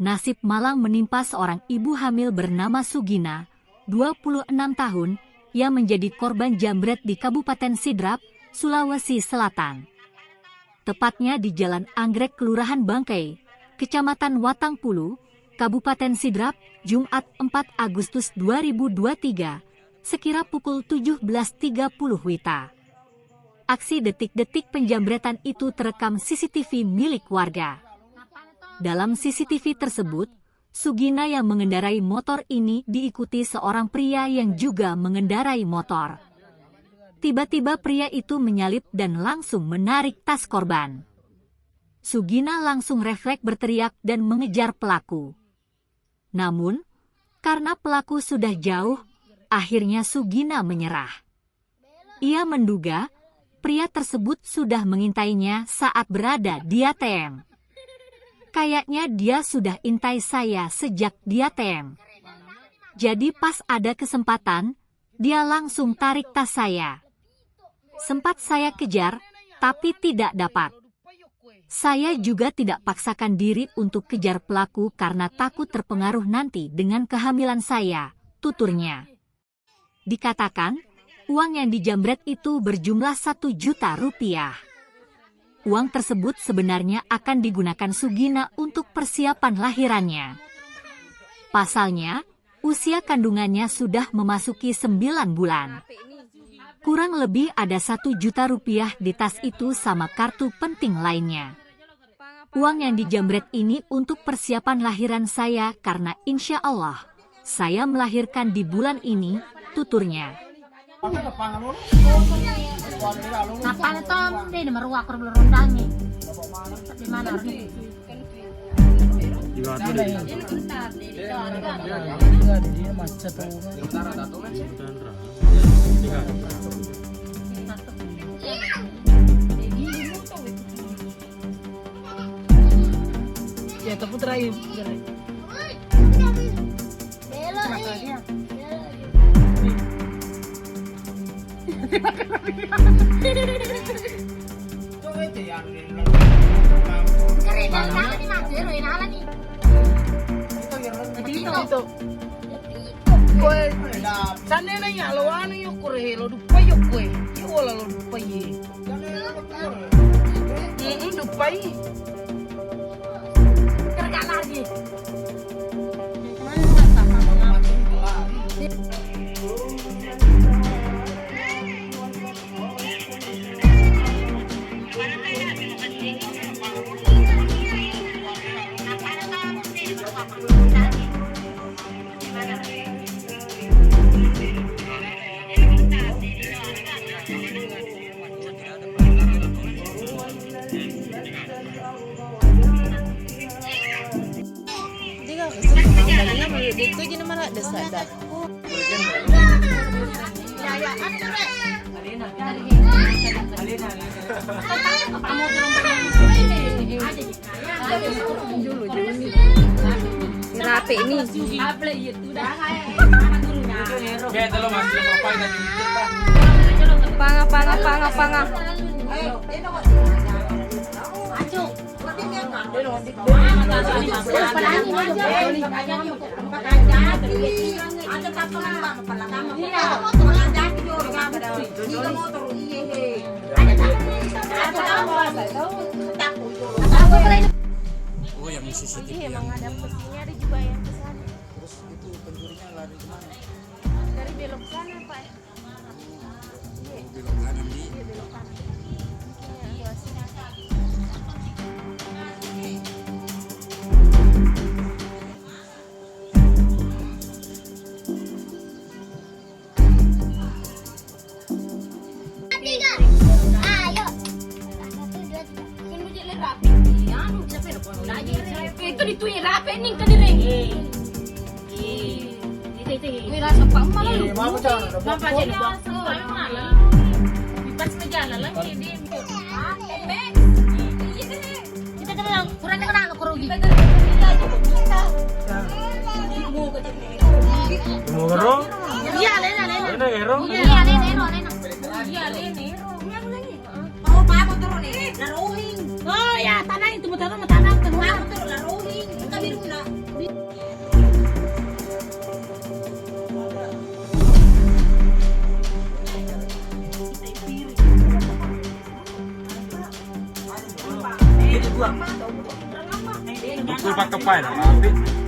nasib malang menimpa seorang ibu hamil bernama Sugina, 26 tahun, yang menjadi korban jambret di Kabupaten Sidrap, Sulawesi Selatan. Tepatnya di Jalan Anggrek, Kelurahan Bangkai, Kecamatan Watangpulu, Kabupaten Sidrap, Jumat 4 Agustus 2023, sekira pukul 17.30 WITA. Aksi detik-detik penjambretan itu terekam CCTV milik warga. Dalam CCTV tersebut, Sugina yang mengendarai motor ini diikuti seorang pria yang juga mengendarai motor. Tiba-tiba pria itu menyalip dan langsung menarik tas korban. Sugina langsung refleks berteriak dan mengejar pelaku. Namun, karena pelaku sudah jauh, akhirnya Sugina menyerah. Ia menduga pria tersebut sudah mengintainya saat berada di ATM. Kayaknya dia sudah intai saya sejak di ATM. Jadi pas ada kesempatan, dia langsung tarik tas saya. Sempat saya kejar, tapi tidak dapat. Saya juga tidak paksakan diri untuk kejar pelaku karena takut terpengaruh nanti dengan kehamilan saya, tuturnya. Dikatakan, uang yang dijambret itu berjumlah 1 juta rupiah. Uang tersebut sebenarnya akan digunakan Sugina untuk persiapan lahirannya. Pasalnya, usia kandungannya sudah memasuki 9 bulan. Kurang lebih ada 1 juta rupiah di tas itu sama kartu penting lainnya. Uang yang dijambret ini untuk persiapan lahiran saya karena insya Allah, saya melahirkan di bulan ini, tuturnya. Napal itu di nomor wakar belum rundangi. Di mana? Ya, tapi terakhir. Sana na ya lo ano yo kore lo dupai yo kue. Yo wala lo dupai. Dupai. Kerja lagi. Dito gini mana ada sadar. Rapi ini. Panga. Oh, yang di CCTV. Iya, emang ada posisinya, ada juga yang ke sana. Terus itu pencurinya lari kemana? Dari belok sana, Pak. Iya, Belok kanan di. iya belok kanan. Iya, sini. Itu dituin rapi nih ke diri. Itu. Rasa pamalah lu. Mampa jadi pas menjalan lagi di. Kita kenal, kurang kenal kerugi. Mau gero? Iya, Lena. Lena gero? Iya, Lena. Oh, pa motor ni. Laruhing. Oh ya, tanah itu motor tanah. Pa motor laruhing. Kita biru na. Betul pakai apa?